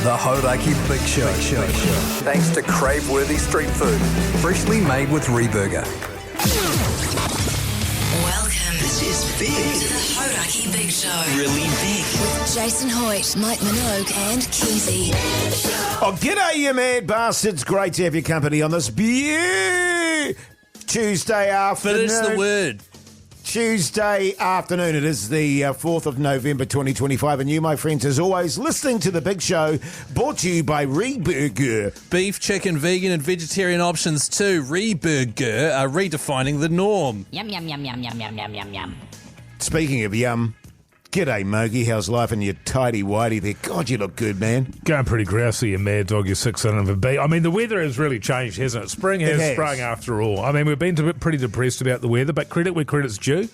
The Hauraki Big Show. Thanks to crave-worthy street food, freshly made with Reburger. Welcome. This is big. To the Hauraki Big Show. Really big. With Jason Hoyte, Mike Minogue and Keyzie. Oh, g'day, you mad bastards. Great to have your company on this Tuesday afternoon. Finish the word. Tuesday afternoon. It is the 4th of November 2025, and you, my friends, as always, listening to The Big Show, brought to you by Reburger. Beef, chicken, vegan and vegetarian options too. Reburger are redefining the norm. Yum, yum, yum, yum, yum, yum, yum, yum, yum. Speaking of yum, g'day, Mogi. How's life in your tidy whitey there? God, you look good, man. Going pretty grousey, you mad dog, you 6 son of a bee. I mean, the weather has really changed, hasn't it? Spring has sprung after all. I mean, we've been pretty depressed about the weather, but credit where credit's due.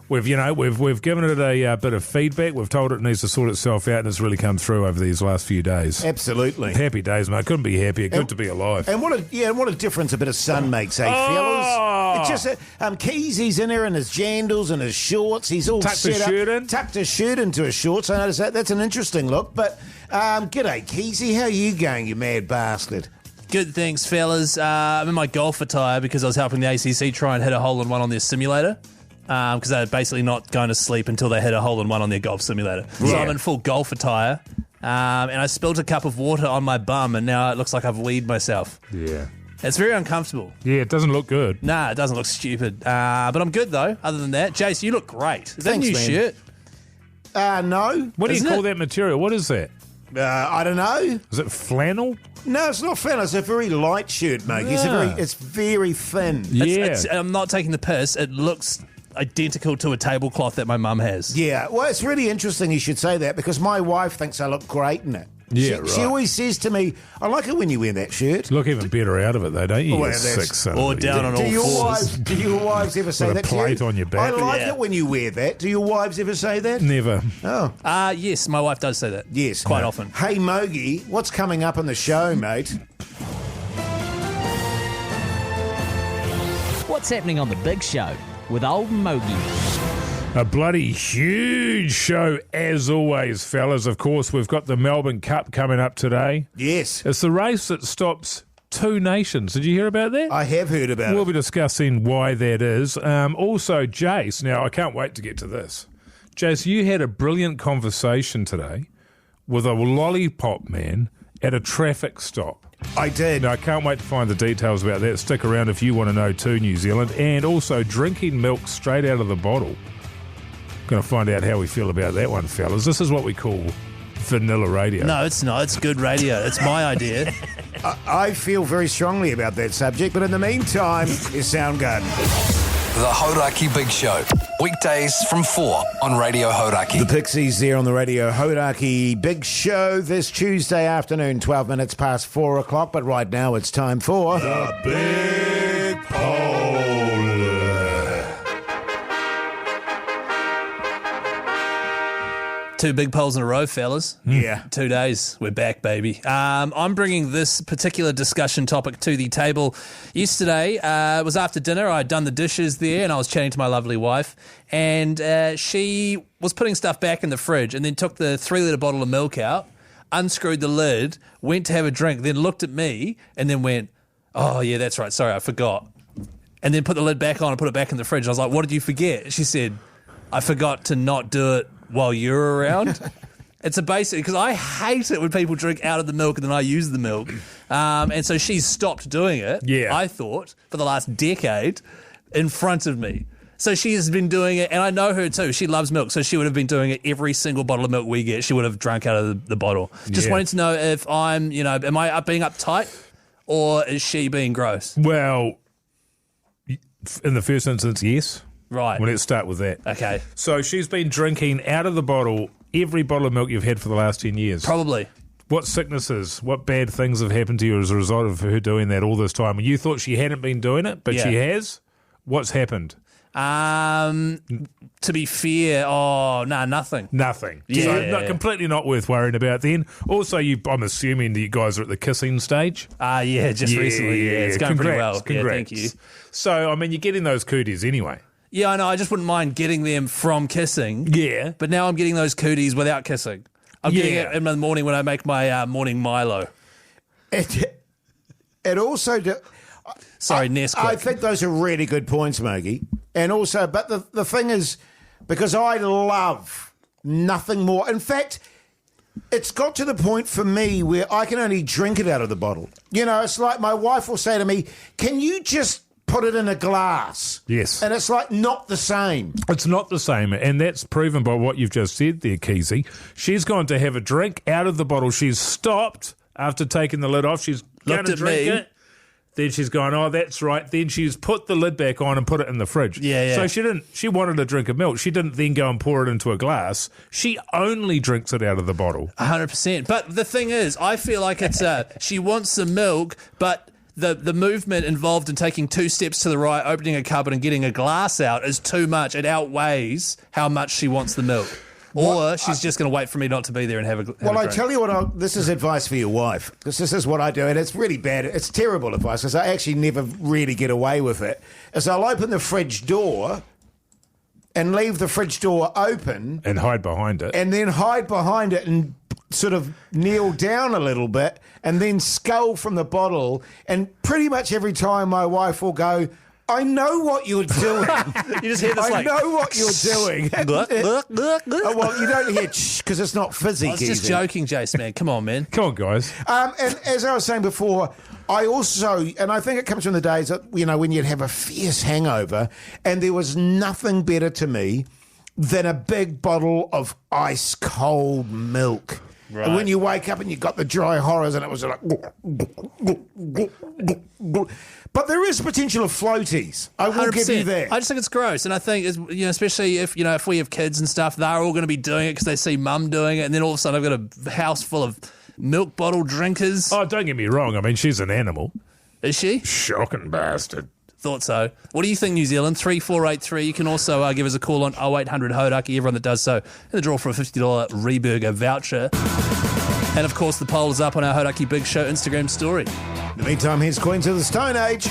We've given it a bit of feedback. We've told it needs to sort itself out, and it's really come through over these last few days. Absolutely. Happy days, mate. Couldn't be happier. Good to be alive. And what a difference a bit of sun makes, fellas? It's just Keysie's in there in his jandals and his shorts. He's all tucked his shirt in. Tucked his shirt into his shorts. I noticed that. That's an interesting look. But g'day, Keyzie. How are you going, you mad bastard? Good, thanks, fellas. I'm in my golf attire because I was helping the ACC try and hit a hole-in-one on their simulator. Because they're basically not going to sleep until they hit a hole-in-one on their golf simulator. Yeah. So I'm in full golf attire, and I spilled a cup of water on my bum, and now it looks like I've weed myself. Yeah. It's very uncomfortable. Yeah, it doesn't look good. Nah, it doesn't look stupid. But I'm good, though, other than that. Jase, you look great. Is that a new shirt? No. What do you call that material? What is that? I don't know. Is it flannel? No, it's not flannel. It's a very light shirt, mate. Yeah. It's very thin. Yeah. I'm not taking the piss. It looks identical to a tablecloth that my mum has. Yeah, well, it's really interesting you should say that because my wife thinks I look great in it. Yeah, she always says to me, I like it when you wear that shirt. You look even better out of it, though, don't you? Well, You 6 son or of a down on all fours. Do your wives ever say With a that plate to you? on your back. I like it when you wear that. Do your wives ever say that? Never. Oh. Yes, my wife does say that. Yes. Quite often. Hey, Mogi, what's coming up on the show, mate? What's happening on The Big Show with old Mogi? A bloody huge show, as always, fellas. Of course, we've got the Melbourne Cup coming up today. Yes. It's the race that stops 2 nations. Did you hear about that? I have heard about We'll it. be discussing why that is. Also, Jase, now I can't wait to get to this. Jase, you had a brilliant conversation today with a lollipop man at a traffic stop. I did. Now, I can't wait to find the details about that. Stick around if you want to know too, New Zealand. And also drinking milk straight out of the bottle. Going to find out how we feel about that one, fellas. This is what we call vanilla radio. No, it's not. It's good radio. It's my idea. I feel very strongly about that subject, but in the meantime, it's Soundgarden. The Hauraki Big Show. Weekdays from 4 on Radio Hauraki. The Pixies there on the Radio Hauraki Big Show this Tuesday afternoon, 12 minutes past 4 o'clock. But right now it's time for... The Big Poll. 2 big polls in a row, fellas. Yeah. 2 days. We're back, baby. I'm bringing this particular discussion topic to the table. Yesterday, it was after dinner. I'd done the dishes there, and I was chatting to my lovely wife. And she was putting stuff back in the fridge and then took the 3-litre bottle of milk out, unscrewed the lid, went to have a drink, then looked at me and then went, oh, yeah, that's right. Sorry, I forgot. And then put the lid back on and put it back in the fridge. I was like, what did you forget? She said, I forgot to not do it while you're around. It's a basic, because I hate it when people drink out of the milk and then I use the milk. And so she's stopped doing it, I thought, for the last decade in front of me. So she has been doing it, and I know her too. She loves milk, so she would have been doing it every single bottle of milk we get. She would have drunk out of the bottle. Just wanted to know if I'm, am I being uptight or is she being gross? Well, in the first instance, yes. Right. Well, let's start with that. Okay. So she's been drinking out of the bottle every bottle of milk you've had for the last 10 years. Probably. What sicknesses, what bad things have happened to you as a result of her doing that all this time? You thought she hadn't been doing it, but she has? What's happened? To be fair, nothing. Nothing. Yeah. So completely not worth worrying about then. Also, I'm assuming that you guys are at the kissing stage. Just recently. Yeah, it's going pretty well. Congrats. Yeah, thank you. So, I mean, you're getting those cooties anyway. Yeah, I know. I just wouldn't mind getting them from kissing. Yeah. But now I'm getting those cooties without kissing. I'm getting it in the morning when I make my morning Milo. It also... Sorry, Nesquik. I think those are really good points, Mogi. And also, but the thing is, because I love nothing more. In fact, it's got to the point for me where I can only drink it out of the bottle. You know, it's like my wife will say to me, can you just put it in a glass? Yes. And it's like not the same. It's not the same, and that's proven by what you've just said there, Keyzie. She's gone to have a drink out of the bottle. She's stopped after taking the lid off. She's going to drink it. Then she's gone, oh, that's right. Then she's put the lid back on and put it in the fridge. Yeah. So she wanted a drink of milk. She didn't then go and pour it into a glass. She only drinks it out of the bottle. 100%. But the thing is, I feel like it's she wants some milk, but the movement involved in taking 2 steps to the right, opening a cupboard and getting a glass out is too much. It outweighs how much she wants the milk. Or she's just going to wait for me not to be there and have a drink. Well, I tell you what, this is advice for your wife, because this is what I do, and it's really bad. It's terrible advice, because I actually never really get away with it, is I'll open the fridge door and leave the fridge door open. And hide behind it. And then hide behind it and sort of kneel down a little bit and then scull from the bottle. And pretty much every time my wife will go, I know what you're doing. You just hear this I know what you're doing. Look. Well, you don't hear because it's not fizzy. I was just joking, Jase, man. Come on, man. Come on, guys. And as I was saying before, I also, and I think it comes from the days that, you know, when you'd have a fierce hangover, and there was nothing better to me than a big bottle of ice cold milk. Right. And when you wake up and you've got the dry horrors and it was like... But there is potential of floaties. I will 100%. give you that. I just think it's gross. And I think, especially if we have kids and stuff, they're all going to be doing it because they see mum doing it. And then all of a sudden I've got a house full of milk bottle drinkers. Oh, don't get me wrong. I mean, she's an animal. Is she? Shocking bastard. Thought so. What do you think, New Zealand? 3483. You can also give us a call on 0800 Hauraki. Everyone that does so in the draw for a $50 Reburger voucher. And of course, the poll is up on our Hauraki Big Show Instagram story. In the meantime, here's Queens of the Stone Age.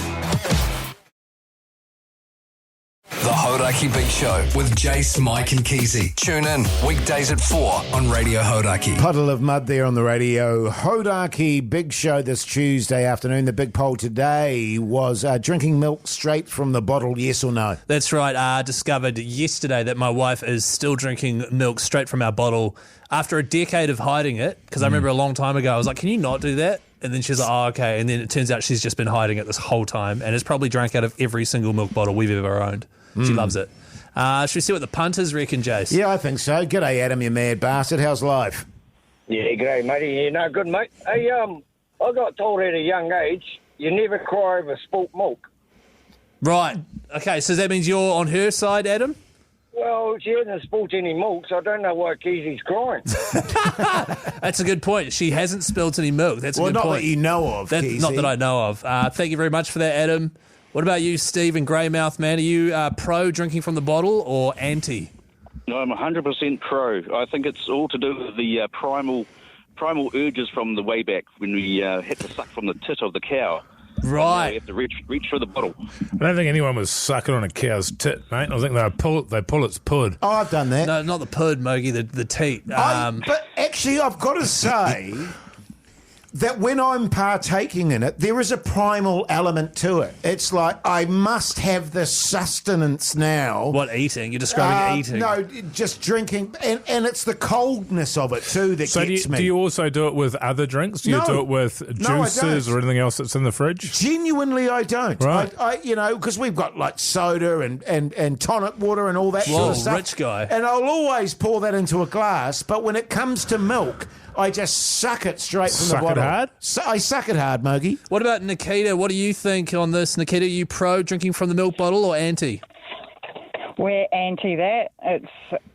The Hauraki Big Show with Jase, Mike and Keyzie. Tune in weekdays at 4 on Radio Hauraki. Puddle of mud there on the radio. Hauraki Big Show this Tuesday afternoon. The big poll today was drinking milk straight from the bottle, yes or no? That's right. Discovered yesterday that my wife is still drinking milk straight from our bottle after a decade of hiding it. Because I remember a long time ago, I was like, can you not do that? And then she's like, oh, okay. And then it turns out she's just been hiding it this whole time and has probably drank out of every single milk bottle we've ever owned. She loves it. Should we see what the punters reckon, Jase? Yeah, I think so. G'day, Adam, you mad bastard. How's life? Yeah, g'day, matey. Yeah, no, good, mate. Hey, I got told at a young age, you never cry over spilt milk. Right. Okay, so that means you're on her side, Adam? Well, she hasn't spilt any milk, so I don't know why Keezie's crying. That's a good point. She hasn't spilt any milk. That's a good point. Well, not that you know of, Keyzie. Not that I know of. Thank you very much for that, Adam. What about you, Steve and Greymouth, man? Are you pro drinking from the bottle or anti? No, I'm 100% pro. I think it's all to do with the primal urges from the way back when we had to suck from the tit of the cow. Right. You have to reach for the bottle. I don't think anyone was sucking on a cow's tit, mate. I think they pull its pud. Oh, I've done that. No, not the pud, Mogi, the teat. But actually, I've got to say that when I'm partaking in it, there is a primal element to it. It's like, I must have this sustenance now. What, eating? You're describing eating? No, just drinking. And it's the coldness of it, too, that gets me. Do you also do it with other drinks? Do you do it with juices or anything else that's in the fridge? Genuinely, I don't. Right. I because we've got, like, soda and tonic water and all that sort of stuff. Rich guy. And I'll always pour that into a glass, but when it comes to milk, I just suck it straight from the bottle. Suck it hard? I suck it hard, Mogi. What about Nikita? What do you think on this? Nikita, are you pro drinking from the milk bottle or anti? We're anti that. It's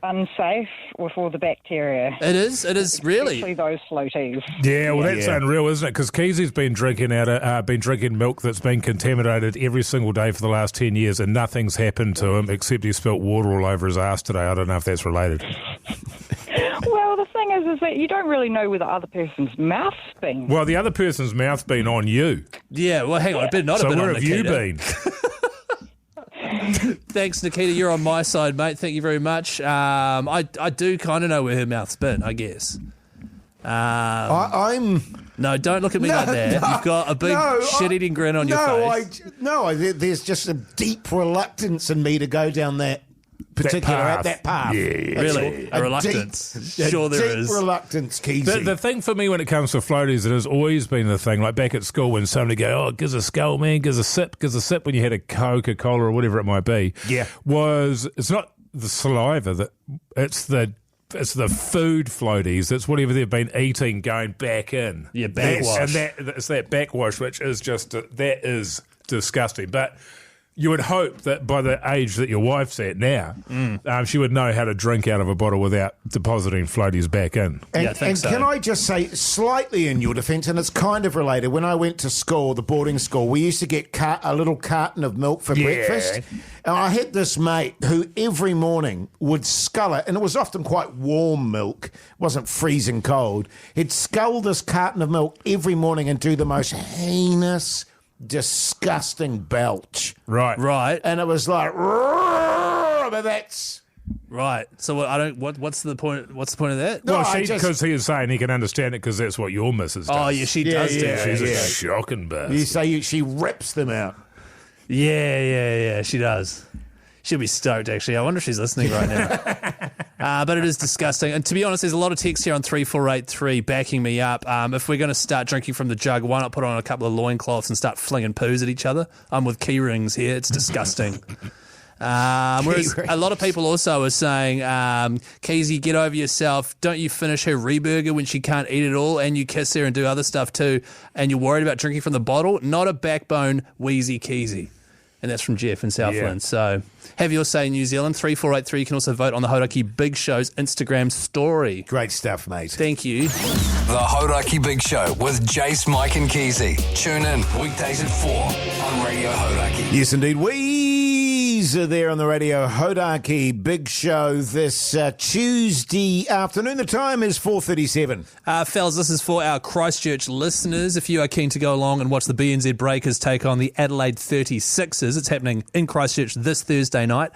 unsafe with all the bacteria. It is really. Especially those floaties. Yeah, well, that's unreal, isn't it? Because Keezie's been drinking milk that's been contaminated every single day for the last 10 years, and nothing's happened to him except he spilt water all over his ass today. I don't know if that's related. Well, the thing is that you don't really know where the other person's mouth's been. Well, the other person's mouth's been on you. Yeah, well, hang on. It better not have been on Nikita. So where have you been? Thanks, Nikita. You're on my side, mate. Thank you very much. I do kind of know where her mouth's been, I guess. I'm... No, don't look at me like that. You've got a big shit-eating grin on your face. There's just a deep reluctance in me to go down that path. Yeah. Really? A reluctance? Sure there is. Deep reluctance, Keyzie. The thing for me when it comes to floaties, it has always been the thing, like back at school when somebody go, gives a skull, man, gives a sip when you had a Coca-Cola or whatever it might be. Yeah. It's not the saliva, it's the food floaties. It's whatever they've been eating going back in. Yeah, backwash. And it's that backwash, which is just, that is disgusting. But you would hope that by the age that your wife's at now, she would know how to drink out of a bottle without depositing floaties back in. And can I just say, slightly in your defence, and it's kind of related, when I went to school, the boarding school, we used to get a little carton of milk for breakfast. And I had this mate who every morning would scull it, and it was often quite warm milk, it wasn't freezing cold. He'd scull this carton of milk every morning and do the most heinous, disgusting belch. Right. And it was like, but that's... Right. So what's the point? What's the point of that? Well, because he is saying he can understand it because that's what your missus does. Oh, yeah, she does. She's a shocking bastard. You say she rips them out. Yeah, she does. She'll be stoked, actually. I wonder if she's listening right now. But it is disgusting. And to be honest, there's a lot of text here on 3483 backing me up. If we're going to start drinking from the jug, why not put on a couple of loincloths and start flinging poos at each other? I'm with key rings here. It's disgusting. Whereas a lot of people also are saying, Keyzie, get over yourself. Don't you finish her reburger when she can't eat it all, and you kiss her and do other stuff too, and you're worried about drinking from the bottle? Not a backbone, wheezy Keyzie. And that's from Jeff in Southland. Yeah. So have your say, New Zealand. 3483. You can also vote on the Hauraki Big Show's Instagram story. Great stuff, mate. Thank you. The Hauraki Big Show with Jase, Mike and Keyzie. Tune in weekdays at 4 on Radio Hauraki. Yes, indeed. We's are there on the Radio Hauraki Big Show this Tuesday afternoon. The time is 4:37. Fellas, this is for our Christchurch listeners. If you are keen to go along and watch the BNZ Breakers take on the Adelaide 36ers, it's happening in Christchurch this Thursday night.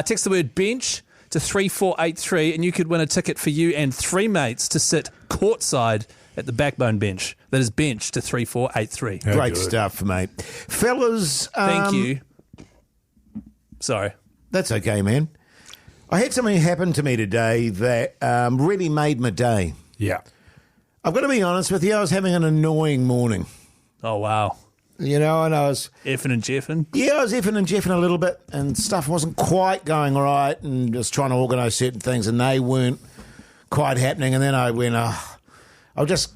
Text the word bench to 3483 and you could win a ticket for you and three mates to sit courtside at the backbone bench. That is bench to 3483. Great stuff, mate. Fellas. Thank you. Sorry. That's okay, man. I had something happen to me today that really made my day. Yeah. I've got to be honest with you, I was having an annoying morning. Oh, wow. You know, and I was... Effing and jeffing? Yeah, I was effing and jeffing a little bit, and stuff wasn't quite going right, and just trying to organise certain things, and they weren't quite happening. And then I went, I'll just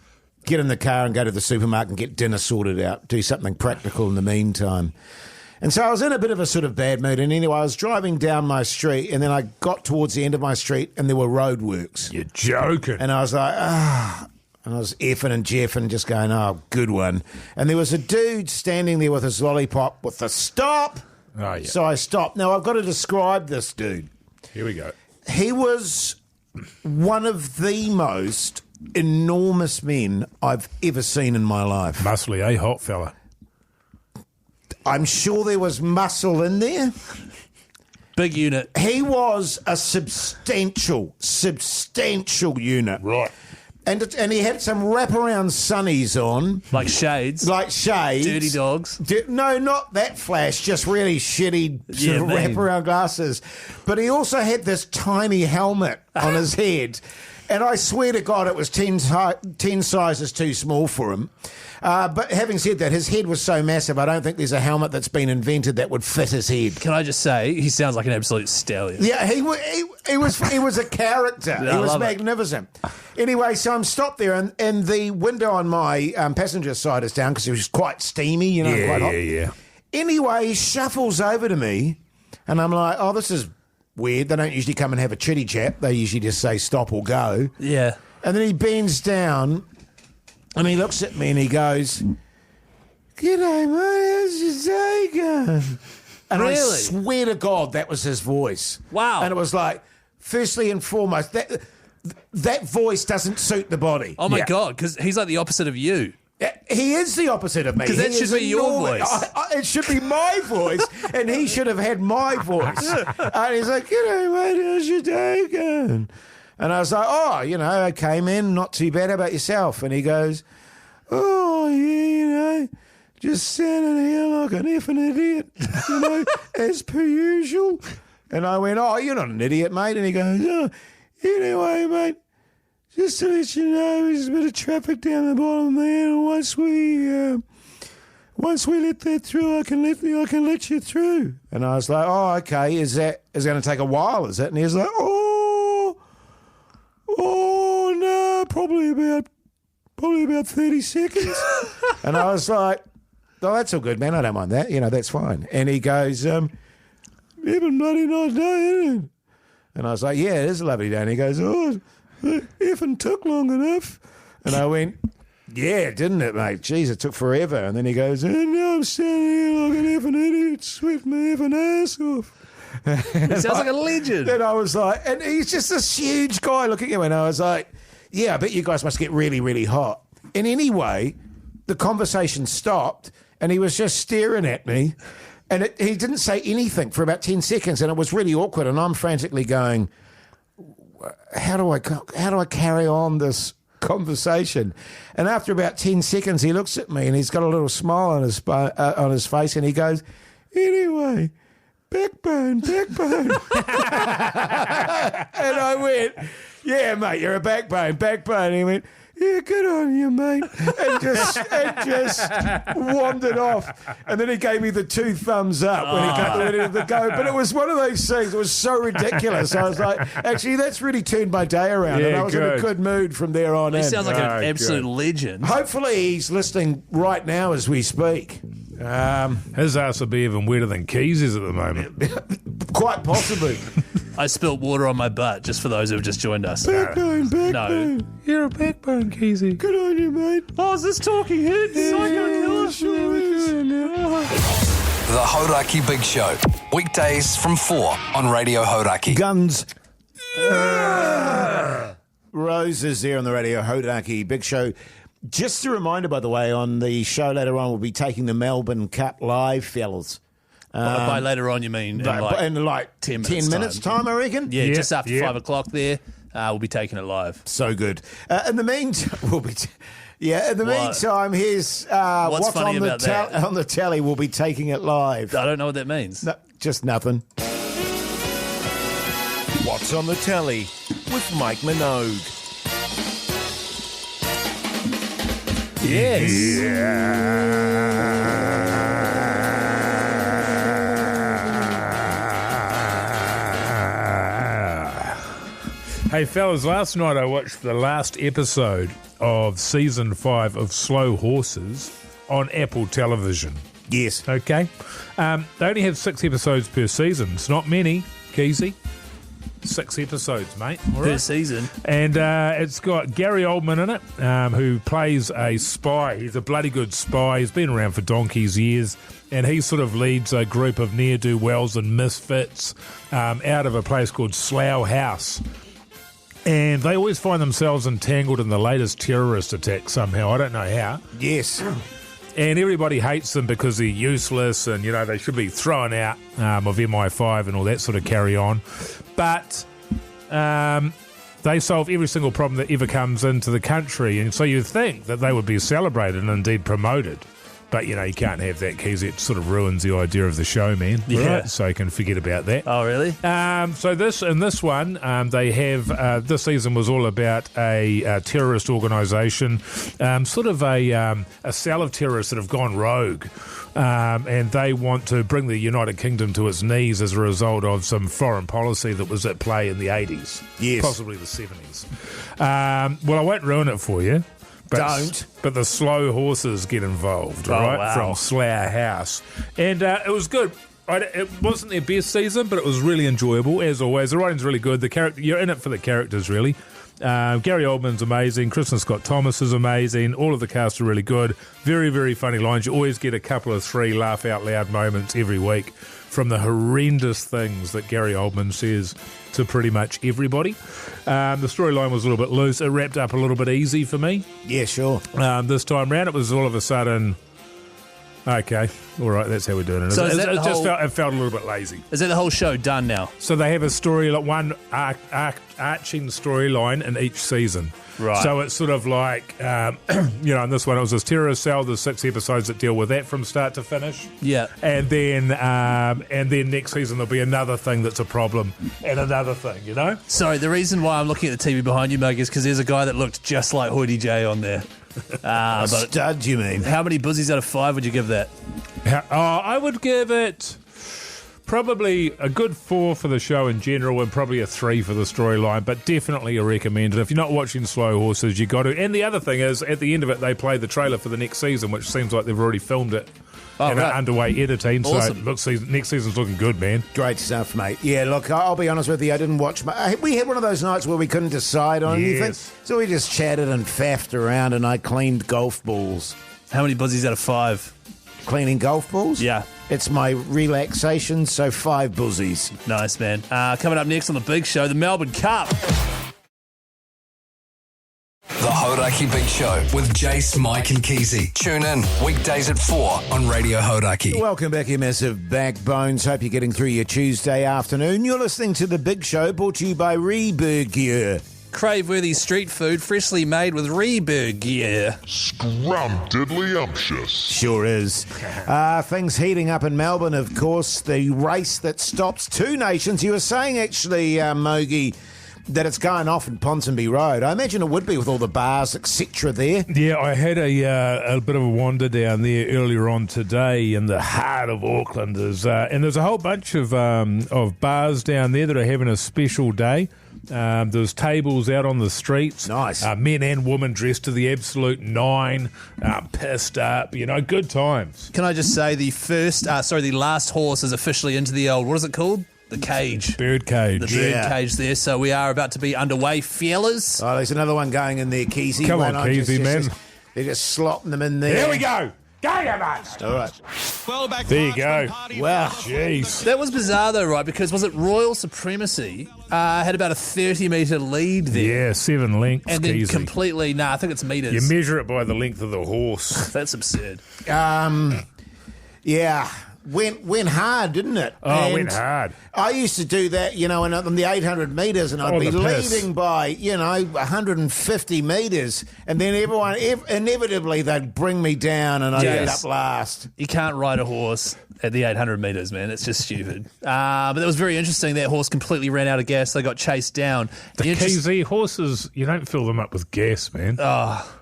get in the car and go to the supermarket and get dinner sorted out, do something practical in the meantime. And so I was in a bit of a sort of bad mood, and anyway, I was driving down my street, and then I got towards the end of my street, and there were roadworks. You're joking. And I was like, and I was effing and jeffing, just going, good one. And there was a dude standing there with his lollipop with the stop. Oh, yeah. So I stopped. Now, I've got to describe this dude. Here we go. He was one of the most enormous men I've ever seen in my life. Muscly, hot fella. I'm sure there was muscle in there. Big unit. He was a substantial unit. Right. And he had some wraparound sunnies on. Like shades. Dirty dogs. No, not that flash, just really shitty sort of wraparound glasses. But he also had this tiny helmet on his head. And I swear to God, it was 10 sizes too small for him. But having said that, his head was so massive, I don't think there's a helmet that's been invented that would fit his head. Can I just say, he sounds like an absolute stallion. Yeah, he was a character. Yeah, he was magnificent. Anyway, so I'm stopped there, and the window on my passenger side is down because it was quite steamy, quite hot. Yeah. Anyway, he shuffles over to me, and I'm like, this is weird. They don't usually come and have a chitty chat. They usually just say stop or go. Yeah. And then he bends down, and he looks at me, and he goes, "G'day, mate, how's your day going?" And really? I swear to God, that was his voice. Wow. And it was like, firstly and foremost, that voice doesn't suit the body. Oh, my God, because he's like the opposite of you. He is the opposite of me. Because that should be your voice. It should be my voice, and he should have had my voice. And he's like, "G'day, mate, how's your day going?" And I was like, oh, I came in, not too bad. How about yourself? And he goes, oh, yeah, just standing here like an effing idiot, as per usual. And I went, oh, you're not an idiot, mate. And he goes, oh, anyway, mate, just to let you know, there's a bit of traffic down the bottom there, and once we let that through, I can let you through. And I was like, oh, okay, is it going to take a while, is it? And he was like, oh, no, probably about 30 seconds. And I was like, oh, that's all good, man. I don't mind that. That's fine. And he goes, yeah, but bloody nice day, isn't it? And I was like, yeah, it is a lovely day. And he goes, oh, it effing took long enough. And I went, yeah, didn't it, mate? Jeez, it took forever. And then he goes, and now I'm standing here like an effing idiot, sweating my effing ass off. It sounds like a legend. And I was like, and he's just this huge guy looking at me, and I was like, yeah, I bet you guys must get really, really hot. And anyway, the conversation stopped, and he was just staring at me, and he didn't say anything for about 10 seconds, and it was really awkward, and I'm frantically going, how do I carry on this conversation? And after about 10 seconds, he looks at me, and he's got a little smile on his face, and he goes, anyway, backbone. And I went, yeah, mate, you're a backbone. And he went, yeah, good on you, mate. And just wandered off. And then he gave me the 2 thumbs up when he got ready to go. But it was one of those things. It was so ridiculous. I was like, actually, that's really turned my day around. And I was in a good mood from there on in. He sounds like an absolute legend. Hopefully he's listening right now as we speak. His ass will be even wetter than Keysie's at the moment. Quite possibly. I spilt water on my butt, just for those who have just joined us. Backbone. No. You're a backbone, Keyzie. Good on you, mate. Oh, is this talking heads? The Hauraki Big Show. Weekdays from 4 on Radio Hauraki. Guns. Roses there on the Radio Hauraki Big Show. Just a reminder, by the way, on the show later on, we'll be taking the Melbourne Cup live, fellas. By later on, you mean in like 10 minutes time, I reckon? Yeah, just after 5 o'clock there. We'll be taking it live. So good. In the meantime, meantime, here's what's funny on about that? On the telly. We'll be taking it live. I don't know what that means. No, just nothing. What's on the telly with Mike Minogue. Yes. Hey, fellas, last night I watched the last episode of Season 5 of Slow Horses on Apple Television. Yes. Okay. They only have 6 episodes per season. It's not many, Keyzie. 6 episodes, mate. All Per right. season. And it's got Gary Oldman in it, who plays a spy. He's a bloody good spy. He's been around for donkey's years, and he sort of leads a group of ne'er-do-wells and misfits out of a place called Slough House. And they always find themselves entangled in the latest terrorist attack somehow. I don't know how. Yes. And everybody hates them because they're useless and, they should be thrown out of MI5 and all that sort of carry on. But they solve every single problem that ever comes into the country. And so you'd think that they would be celebrated and indeed promoted. But, you can't have that, Keyzie. It sort of ruins the idea of the show, man. Yeah. Right? So you can forget about that. Oh, really? So this one, they have, this season was all about a terrorist organisation, sort of a cell of terrorists that have gone rogue. And they want to bring the United Kingdom to its knees as a result of some foreign policy that was at play in the 80s. Yes. Possibly the 70s. Well, I won't ruin it for you. Don't. But the Slow Horses get involved, right? Wow. From Slough House. And it was good. It wasn't their best season, but it was really enjoyable, as always. The writing's really good. You're in it for the characters, really. Gary Oldman's amazing. Kristen Scott Thomas is amazing. All of the cast are really good. Very, very funny lines. You always get a couple of 3 laugh-out-loud moments every week from the horrendous things that Gary Oldman says to pretty much everybody. The storyline was a little bit loose. It wrapped up a little bit easy for me. Yeah, sure. This time round, it was all of a sudden, Okay, all right, that's how we're doing it. So It felt a little bit lazy. Is that the whole show done now? So they have a story, like one arching storyline in each season. Right. So it's sort of like, in this one it was this terrorist cell. There's 6 episodes that deal with that from start to finish. Yeah. And then next season there'll be another thing that's a problem and another thing, you know? Sorry, the reason why I'm looking at the TV behind you, Mug, is because there's a guy that looked just like Hoyte J on there. A stud, you mean? How many buzzies out of 5 would you give that? I would give it probably a good 4 for the show in general and probably a 3 for the storyline, but definitely a recommend. If you're not watching Slow Horses, you got to. And the other thing is, at the end of it, they play the trailer for the next season, which seems like they've already filmed it. And are underway editing. Awesome. So next season's looking good, man. Great stuff, mate. Yeah, look, I'll be honest with you, I didn't watch we had one of those nights where we couldn't decide on anything, so we just chatted and faffed around, and I cleaned golf balls. How many buzzies out of 5? Cleaning golf balls? Yeah. It's my relaxation, so 5 buzzies. Nice, man. Coming up next on the big show, the Melbourne Cup. The Hauraki Big Show with Jase, Mike and Keyzie. Tune in weekdays at 4 on Radio Hauraki. Welcome back, you massive backbones. Hope you're getting through your Tuesday afternoon. You're listening to The Big Show, brought to you by Reburger. Crave-worthy street food, freshly made with Reburger. Scrumdiddly-umptious. Sure is. Things heating up in Melbourne, of course. The race that stops 2 nations. You were saying, actually, Mogi, that it's going off in Ponsonby Road. I imagine it would be with all the bars, etc. there. Yeah, I had a bit of a wander down there earlier on today in the heart of Auckland. And there's a whole bunch of bars down there that are having a special day. There's tables out on the streets. Nice. Men and women dressed to the absolute 9, pissed up, good times. Can I just say the last horse is officially into the old, what is it called? The cage. Bird cage. The bird cage there. So we are about to be underway, fellas. Oh, there's another one going in there, Keyzie. Come on, Keyzie, man. They're just slopping them in there. Here we go. Go, you mate. All right. There you go. Wow. Jeez. That was bizarre, though, right? Because was it Royal Supremacy had about a 30-metre lead there. Yeah, 7 lengths, and then Keyzie. completely, I think it's metres. You measure it by the length of the horse. That's absurd. Yeah. Went hard, didn't it? Oh, it went hard. I used to do that, on the 800 metres, and I'd be leading by, 150 metres, and then everyone, inevitably, they'd bring me down, and I'd end up last. You can't ride a horse at the 800 metres, man. It's just stupid. But that was very interesting. That horse completely ran out of gas. They got chased down. The Keyzie horses, you don't fill them up with gas, man. Oh,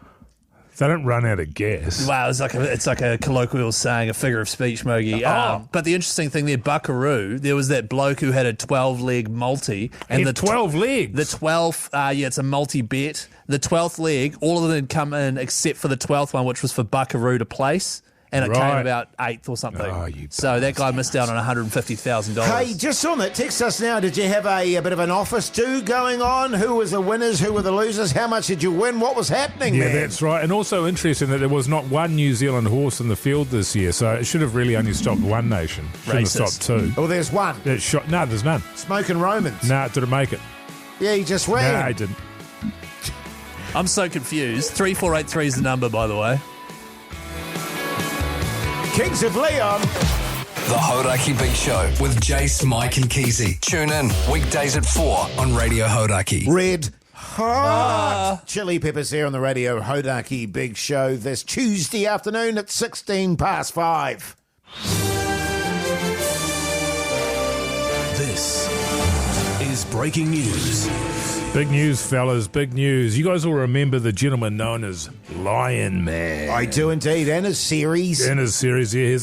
they don't run out of gas. Wow, it's like a colloquial saying, a figure of speech, Mogi. But the interesting thing there, Buckaroo, there was that bloke who had a 12-leg multi. And the 12 legs? The 12th, it's a multi-bet. The 12th leg, all of them had come in except for the 12th one, which was for Buckaroo to place. And it came about 8th or something. Oh, so that guy missed out on $150,000. Hey, just on that, text us now. Did you have a bit of an office do going on? Who was the winners? Who were the losers? How much did you win? What was happening, man? Yeah, that's right. And also interesting that there was not one New Zealand horse in the field this year, so it should have really only stopped one nation. Shouldn't have stopped 2. Oh, there's one. No, there's none. Smoking Romans. No, it didn't make it. Yeah, he just ran. No, he didn't. I'm so confused. 3483 is the number, by the way. Kings of Leon. The Hauraki Big Show with Jase, Mike and Keyzie. Tune in weekdays at 4 on Radio Hauraki. Red hot chili peppers here on the Radio Hauraki Big Show this Tuesday afternoon at 5:16. This is breaking news. Big news, fellas, big news. You guys will remember the gentleman known as Lion Man. I do indeed, and his series. He's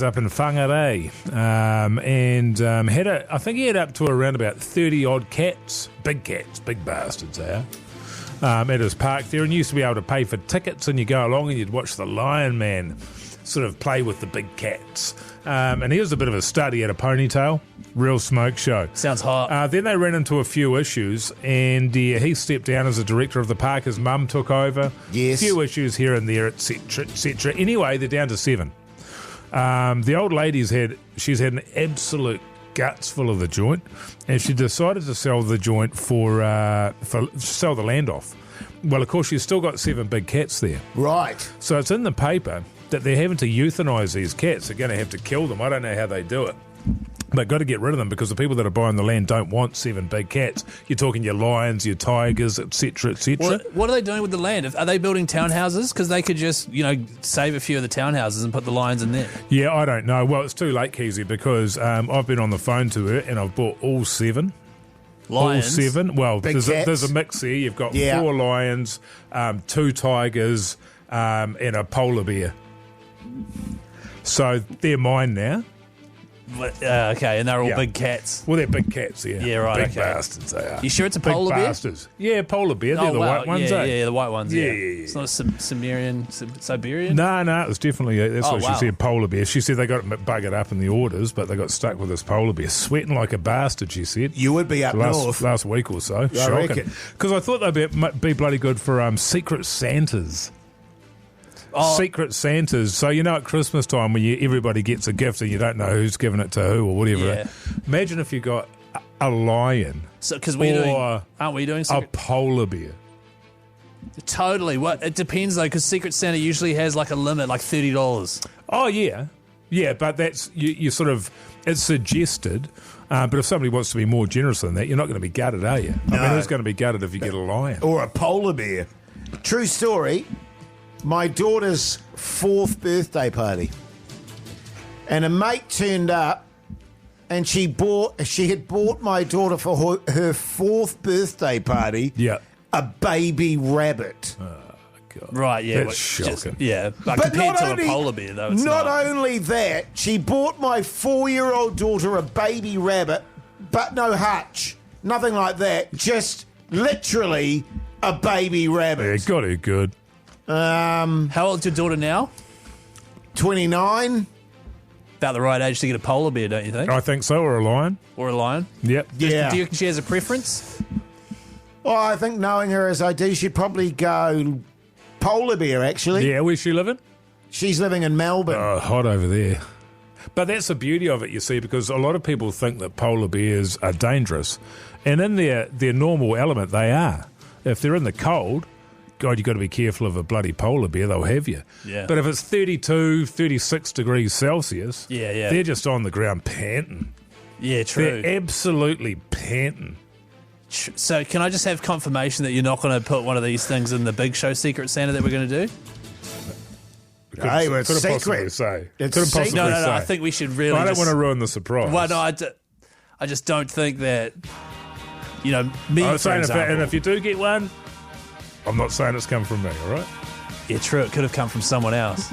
up in Whangarei. I think he had up to around about 30-odd cats, big bastards they are, at his park there. And you used to be able to pay for tickets, and you go along and you'd watch the Lion Man sort of play with the big cats. And he was a bit of a stud. He had a ponytail. Real smoke show. Sounds hot. Then they ran into a few issues, and he stepped down as a director of the park. His mum took over. Yes. A few issues here and there, etc., etc. Anyway, they're down to 7. The old lady's had an absolute guts full of the joint, and she decided to sell the joint for sell the land off. Well, of course, she's still got 7 big cats there. Right. So it's in the paper that they're having to euthanise these cats. They're going to have to kill them. I don't know how they do it. But got to get rid of them because the people that are buying the land don't want 7 big cats. You're talking your lions, your tigers, etc., etc. What are they doing with the land? Are they building townhouses? Because they could just, save a few of the townhouses and put the lions in there. Yeah, I don't know. Well, it's too late, Keyzie, because I've been on the phone to her and I've bought all 7. Lions? All 7. Well, there's a mix here. You've got 4 lions, 2 tigers, and a polar bear. So they're mine now. Okay, and they're all big cats. Well, they're big cats, yeah. Yeah, right, Big okay. bastards, they are. You sure it's a polar big bear? Bastards. Yeah, polar bear. They're the white ones, Yeah, the white ones, yeah. Yeah. It's not a Siberian? No, it was definitely, that's what wow. she said, polar bear. She said they got it buggered up in the orders, but they got stuck with this polar bear. Sweating like a bastard, she said. You would be up north. Last week or so. I reckon. Because I thought they'd be bloody good for Secret Santas. Secret Santas. So, at Christmas time when everybody gets a gift and you don't know who's giving it to who or whatever. Yeah. Imagine if you got a lion. So, because aren't we doing a secret? polar bear. Totally. It depends though, because Secret Santa usually has like a limit, like $30. Oh yeah, but that's you sort of it's suggested. But if somebody wants to be more generous than that, you're not going to be gutted, are you? No. I mean, who's going to be gutted if you get a lion or a polar bear? True story. My daughter's 4th birthday party, and a mate turned up, and she had bought my daughter for her 4th birthday party. Yeah. A baby rabbit. God. Right, yeah. That's shocking. But compared to a polar bear, though, it's not. Not only that, she bought my 4-year-old daughter a baby rabbit, but no hutch, nothing like that. Just literally a baby rabbit. Yeah, got it good. How old's your daughter now? 29. About the right age to get a polar bear, don't you think? I think so, or a lion. Or a lion? Yep. Yeah. Do you reckon she has a preference? Oh, I think knowing her as I do, she'd probably go polar bear, actually. Yeah, where's she living? She's living in Melbourne. Oh, hot over there. But that's the beauty of it, you see, because a lot of people think that polar bears are dangerous. And in their normal element, they are. If they're in the cold, God, you've got to be careful of a bloody polar bear, they'll have you. Yeah. But if it's 32, 36 degrees Celsius, they're just on the ground panting. Yeah, true. They're absolutely panting. So can I just have confirmation that you're not going to put one of these things in the Big Show Secret Santa that we're going to do? Hey, well, it's couldn't secret. possibly say. It's couldn't secret. possibly No, say. I think we should really I don't want to ruin the surprise. Well, no, I just don't think that, me, I'm for saying example. if you do get one, I'm not saying it's come from me, all right? Yeah, true. It could have come from someone else.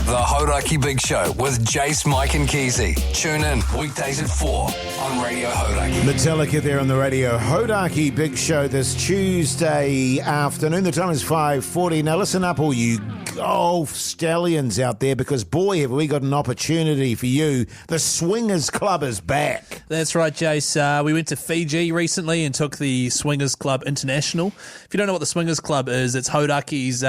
The Hauraki Big Show with Jase, Mike and Keyzie. Tune in weekdays at 4 on Radio Hauraki. Metallica there on the Radio Hauraki Big Show this Tuesday afternoon. The time is 5:40. Now listen up, all you golf stallions out there, because boy, have we got an opportunity for you. The Swingers Club is back. That's right, Jace. We went to Fiji recently and took the Swingers Club International. If you don't know what the Swingers Club is, it's Hauraki's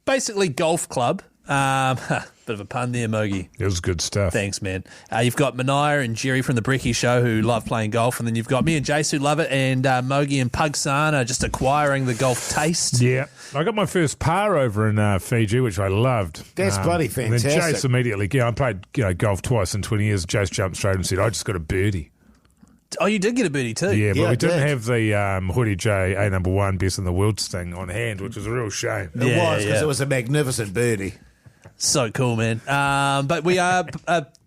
basically golf club. Bit of a pun there, Mogi. It was good stuff. Thanks, man. You've got Minogue and Jerry from the Brekkie Show who love playing golf, and then you've got me and Jase who love it, and Mogi and Pugsan are just acquiring the golf taste. Yeah. I got my first par over in Fiji, which I loved. That's bloody fantastic. And then Jase immediately, I played golf twice in 20 years. Jase jumped straight and said, I just got a birdie. Oh, you did get a birdie too? Yeah, but Yeah, we didn't did. have the Hoodie J A number 1 best in the world sting on hand, which was a real shame. It was, because it was a magnificent birdie. So cool, man. But we are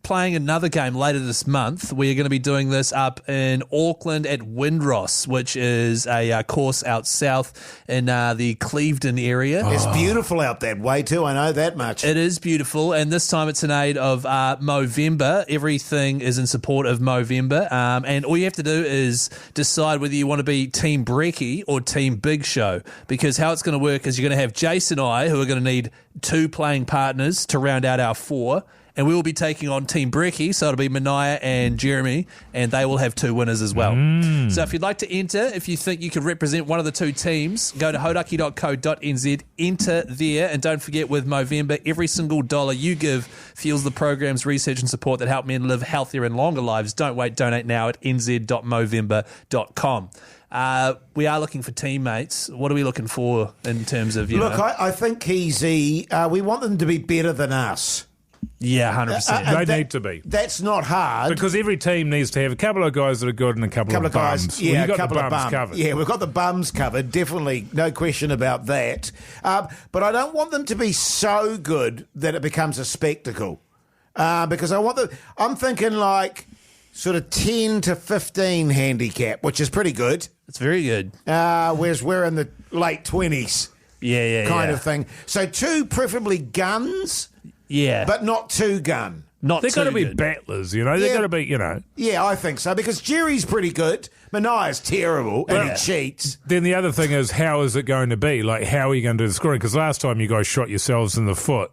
playing another game later this month. We are going to be doing this up in Auckland at Windross, which is a course out south in the Clevedon area. It's beautiful out that way too, I know that much. It is beautiful, and this time it's in aid of Movember. Everything is in support of Movember, and all you have to do is decide whether you want to be Team Brekkie or Team Big Show, because how it's going to work is you're going to have Jason and I, who are going to need 2 playing partners to round out our 4, and we will be taking on Team Brekkie, so it'll be Mania and Jeremy, and they will have 2 winners as well. So if you'd like to enter, if you think you could represent one of the 2 teams, go to hauraki.co.nz, enter there, and don't forget with Movember, every single dollar you give fuels the program's research and support that help men live healthier and longer lives. Don't wait, donate now at nz.movember.com. We are looking for teammates. What are we looking for in terms of, I think Keyzie, we want them to be better than us. Yeah, 100%. They need to be. That's not hard. Because every team needs to have a couple of guys that are good and a couple of guys, bums. yeah, Well, you a got couple the of bums bums covered. Yeah, we've got the bums covered. Definitely, no question about that. But I don't want them to be so good that it becomes a spectacle. Because I'm thinking like sort of 10 to 15 handicap, which is pretty good. It's very good. Whereas we're in the late 20s. Kind of thing. So 2 preferably guns. Yeah. But not 2 gun. They've got to be battlers, They've got to be, Yeah, I think so, because Jerry's pretty good. Maniah's terrible, and he cheats. Then the other thing is, how is it going to be? Like, how are you going to do the scoring? Because last time you guys shot yourselves in the foot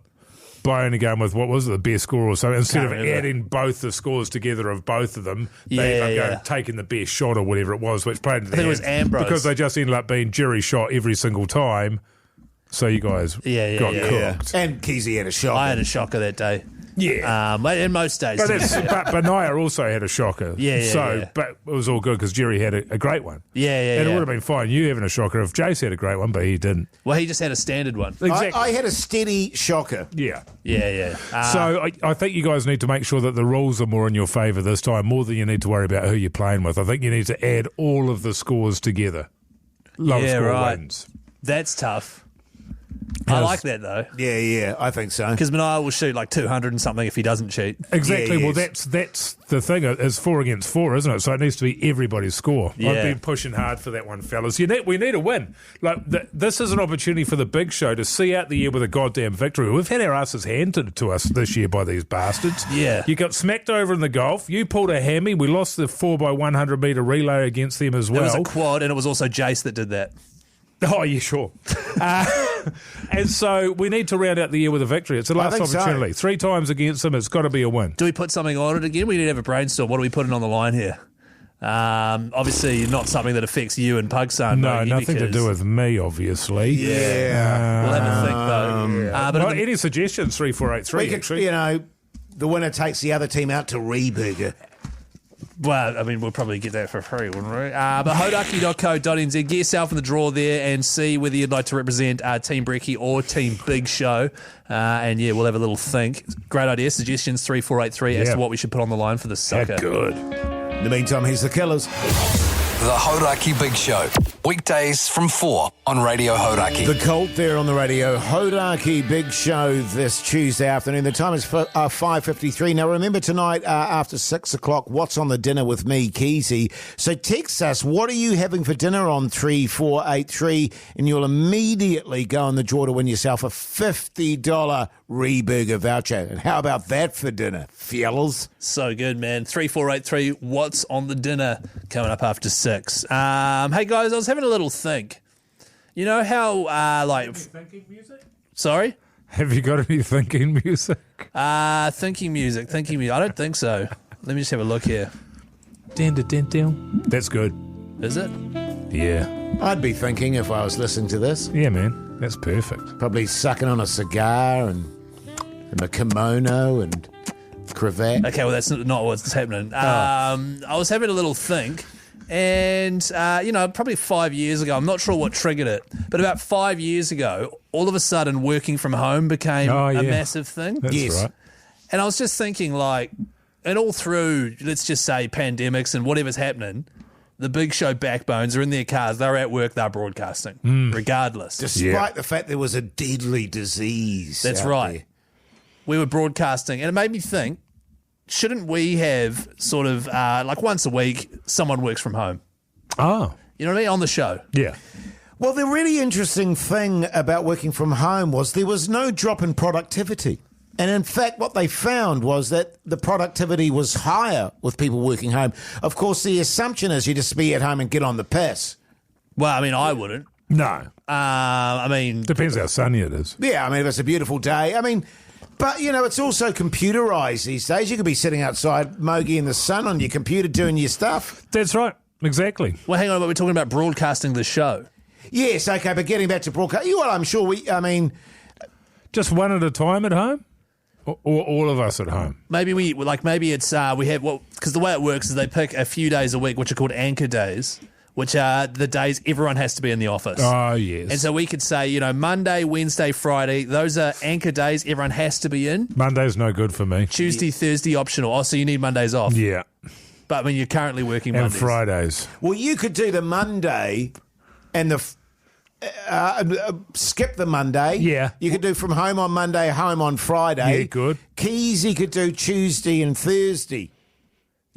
by only going with, what was it, the best score or something, instead of adding both the scores together of both of them, they ended up taking the best shot or whatever it was, which played into the I think it was Ambrose. Because they just ended up being Jerry shot every single time. So you guys got cooked. And Keyzie had a shocker. I had a shocker that day. Yeah. In most days. But Naya also had a shocker. Yeah. But it was all good because Jerry had a great one. And it would have been fine, you having a shocker, if Jase had a great one, but he didn't. Well, he just had a standard one. Exactly. I had a steady shocker. Yeah. So I think you guys need to make sure that the rules are more in your favour this time, more than you need to worry about who you're playing with. I think you need to add all of the scores together. Lowest score wins. That's tough. I like that, though. Yeah, I think so. Because Minogue will shoot like 200 and something if he doesn't cheat. Exactly. Well, that's the thing. It's 4 against 4, isn't it? So it needs to be everybody's score. Yeah. I've been pushing hard for that one, fellas. We need a win. Like this is an opportunity for the big show to see out the year with a goddamn victory. We've had our asses handed to us this year by these bastards. Yeah. You got smacked over in the golf. You pulled a hammy. We lost the 4x100 metre relay against them as well. It was a quad, and it was also Jase that did that. Oh, yeah, sure. And so we need to round out the year with a victory. It's the last opportunity. 3 times against them, it's got to be a win. Do we put something on it again? We need to have a brainstorm. What are we putting on the line here? Obviously, not something that affects you and Pugson. No, nothing to do with me, obviously. Yeah. We'll have a think, though. But any suggestions? 3483. The winner takes the other team out to Reburger. Well, I mean, we'll probably get that for free, wouldn't we? But hauraki.co.nz, get yourself in the draw there and see whether you'd like to represent Team Brekkie or Team Big Show. And we'll have a little think. Great idea. Suggestions 3483 as to what we should put on the line for the sucker. Good. In the meantime, here's the Killers. The Hauraki Big Show. Weekdays from 4 on Radio Hauraki. The Colt there on the radio. Hauraki Big Show this Tuesday afternoon. The time is 5:53. Now, remember tonight after 6 o'clock, what's on the dinner with me, Keyzie. So text us, what are you having for dinner on 3483? And you'll immediately go in the draw to win yourself a $50 Reburger voucher. And how about that for dinner, fellas? So good, man. 3483, what's on the dinner? Coming up after 6. Hey, guys, I was having a little think. You know how, Thinking music? Sorry? Have you got any thinking music? Thinking music. I don't think so. Let me just have a look here. That's good. Is it? Yeah. I'd be thinking if I was listening to this. Yeah, man. That's perfect. Probably sucking on a cigar and a kimono and cravat. Okay, well, that's not what's happening. I was having a little think, and, probably 5 years ago, I'm not sure what triggered it, but about 5 years ago, all of a sudden, working from home became a massive thing. That's right. And I was just thinking, and all through, let's just say, pandemics and whatever's happening, the Big Show backbones are in their cars, they're at work, they're broadcasting, regardless. Despite the fact there was a deadly disease. That's right. There. We were broadcasting, and it made me think, shouldn't we have sort of, once a week, someone works from home? Oh. You know what I mean? On the show. Yeah. Well, the really interesting thing about working from home was there was no drop in productivity. And in fact, what they found was that the productivity was higher with people working home. Of course, the assumption is you just be at home and get on the piss. Well, I mean, I wouldn't. No. Depends how sunny it is. Yeah, if it's a beautiful day. But, it's also computerised these days. You could be sitting outside, Mogi in the sun on your computer doing your stuff. That's right. Exactly. Well, hang on, but we're talking about broadcasting the show. Yes, okay, but getting back to broadcast, I'm sure just one at a time at home? Or all of us at home? Maybe because the way it works is they pick a few days a week, which are called anchor days, which are the days everyone has to be in the office. Oh, yes. And so we could say, Monday, Wednesday, Friday, those are anchor days everyone has to be in. Monday's no good for me. Tuesday, Thursday, optional. Oh, so you need Mondays off. Yeah. But I mean, you're currently working And Mondays. Fridays. Well, you could do the Monday and skip the Monday. Yeah. You could do from home on Monday, home on Friday. Yeah, good. Keyzie could do Tuesday and Thursday.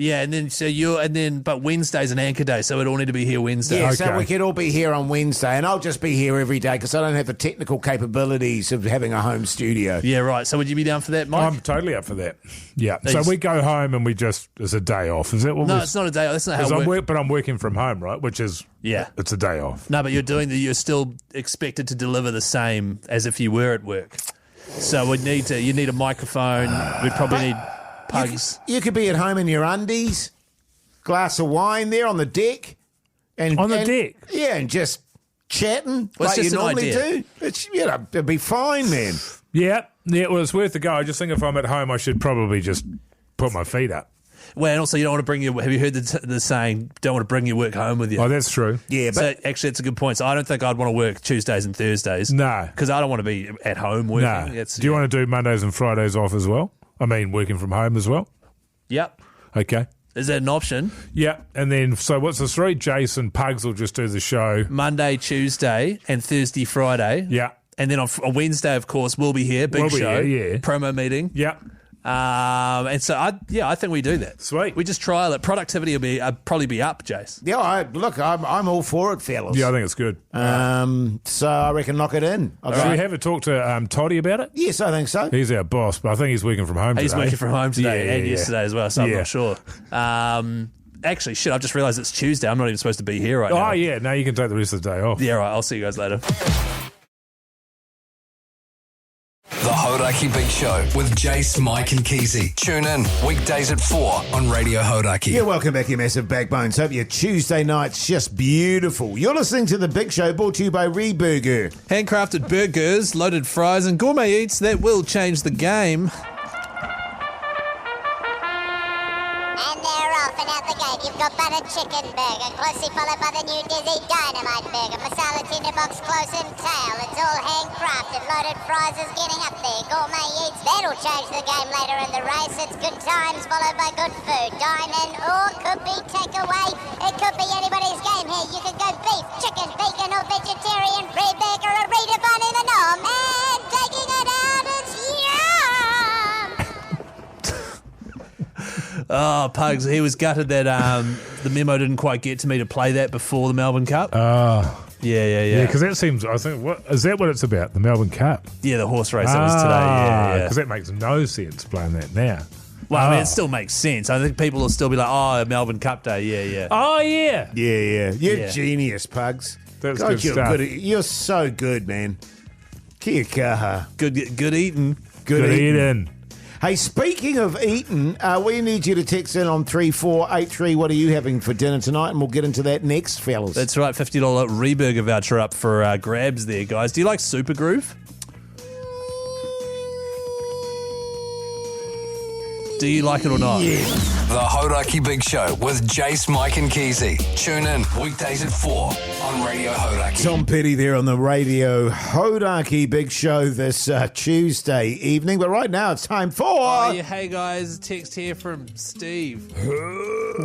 Yeah, and then but Wednesday's an anchor day, so we'd all need to be here Wednesday. Yeah, Okay. so we could all be here on Wednesday, and I'll just be here every day because I don't have the technical capabilities of having a home studio. Yeah, right. So would you be down for that, Mike? I'm totally up for that. Yeah. Thanks. So we go home and it's a day off. Is that what No, it's not a day off. That's not how it works. But I'm working from home, right? Which is, Yeah. it's a day off. No, but you're still expected to deliver the same as if you were at work. So you need a microphone. We'd probably need pugs. You could be at home in your undies, glass of wine there on the deck. On the deck? Yeah, and just chatting Well, like it's just you an normally idea. do. It'd be fine, man. Yeah. Well, it's worth a go. I just think if I'm at home, I should probably just put my feet up. Well, and also you don't want to bring have you heard the saying, don't want to bring your work home with you? Oh, that's true. Yeah, So but actually, it's a good point. So I don't think I'd want to work Tuesdays and Thursdays. No. Because I don't want to be at home working. No. Do you want to do Mondays and Fridays off as well? I mean, working from home as well? Yep. Okay. Is that an option? Yeah. And then, so what's the three? Jason Pugs will just do the show. Monday, Tuesday, and Thursday, Friday. Yeah. And then on Wednesday, of course, we'll be here. Big We'll be show. here, yeah. Promo meeting. Yeah. And so, I think we do that. Sweet. We just trial it. Productivity will probably be up, Jace. yeah, I'm all for it, fellas. Yeah, I think it's good. So I reckon knock it in. Should we have a talk to Toddy about it? Yes, I think so. He's our boss, but I think he's working from home He's today. working from home today and yesterday as well, so I'm Yeah. not sure. Actually, shit, I've just realised it's Tuesday. I'm not even supposed to be here right now. Oh, yeah. No, you can take the rest of the day off. Yeah, right. I'll see you guys later. The Hauraki Big Show with Jase, Mike and Keyzie. Tune in weekdays at 4 on Radio Hauraki. Yeah, welcome back, you massive backbones. Hope your Tuesday night's just beautiful. You're listening to The Big Show, brought to you by Reburger. Handcrafted burgers, loaded fries, and gourmet eats that will change the game. And they're off and out the gate. You've got buttered chicken burger, closely followed by the new Dizzy Dynamite burger. Masala tinderbox, close and tail. It's all handcrafted. Loaded fries is getting up there. Gourmet eats, that'll change the game later in the race. It's good times followed by good food. Dine in or could be takeaway. It could be anybody's game here. You could go beef, chicken, vegan or vegetarian. Reburger or redefining the norm. And taking it out is yum! Oh, Pugs, he was gutted that the memo didn't quite get to me to play that before the Melbourne Cup. Yeah. Yeah, because that seems, I think, is that what it's about? The Melbourne Cup? Yeah, the horse race that was today. Yeah. Because that makes no sense playing that now. Well, I mean, it still makes sense. I think people will still be like, oh, Melbourne Cup Day, yeah. Oh, yeah. Yeah. You're Yeah. genius, Pugs. That's God, good you're stuff. You're so good, man. Kia kaha. Good eating. Good eating. eating. Hey, speaking of eating, we need you to text in on 3483. What are you having for dinner tonight? And we'll get into that next, fellas. That's right, $50 Reburger voucher up for grabs there, guys. Do you like Super Groove? Do you like it or not? Yeah. The Hauraki Big Show with Jase, Mike and Keyzie. Tune in weekdays at 4 on Radio Hauraki. Tom Petty there on the Radio Hauraki Big Show this Tuesday evening. But right now it's time for... Oh, yeah, hey, guys, text here from Steve.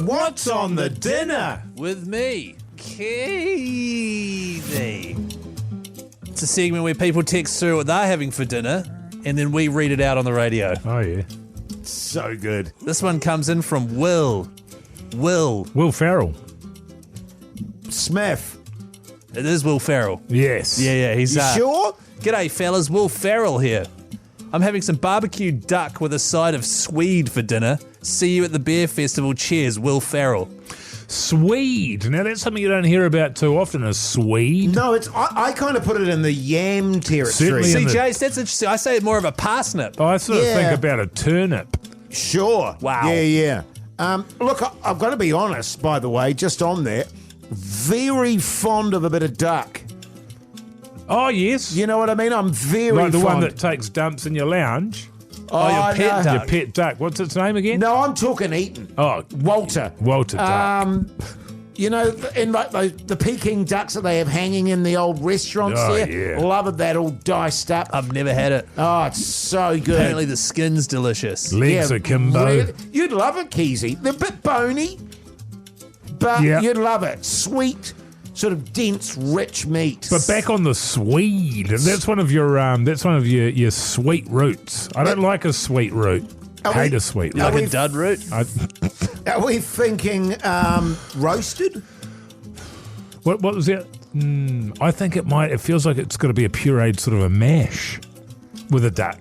What's on the dinner? With me, Keyzie. It's a segment where people text through what they're having for dinner, and then we read it out on the radio. Oh, yeah. So good. This one comes in from Will. Will Ferrell. Smith. It is Will Ferrell. Yes. Yeah, he's... You sure? G'day, fellas. Will Ferrell here. I'm having some barbecue duck with a side of swede for dinner. See you at the beer festival. Cheers, Will Ferrell. Swede. Now, that's something you don't hear about too often, is swede. No, it's I kind of put it in the yam territory. Certainly See, in the- Jace, that's interesting. I say more of a parsnip. I sort of Yeah. think about a turnip. Sure. Wow. Yeah. Look, I've got to be honest, by the way, just on that, very fond of a bit of duck. Oh, yes. You know what I mean? I'm very Like the fond. one that takes dumps in your lounge. Oh, your pet no. duck. Your pet duck. What's its name again? No, I'm talking eating. Oh, Walter. Walter Duck. You know, and like the Peking ducks that they have hanging in the old restaurants there. Yeah. Love it, that all diced up. I've never had it. Oh, it's so good. Apparently the skin's delicious. Legs akimbo. Really? You'd love it, Keyzie. They're a bit bony, but you'd love it. Sweet, sort of dense, rich meat. But back on the Swede, that's one of your sweet roots. I don't like a sweet root. Hate a sweet root. Like a dud root? Are we thinking roasted? What was it? I think it feels like it's got to be a pureed sort of a mash with a duck.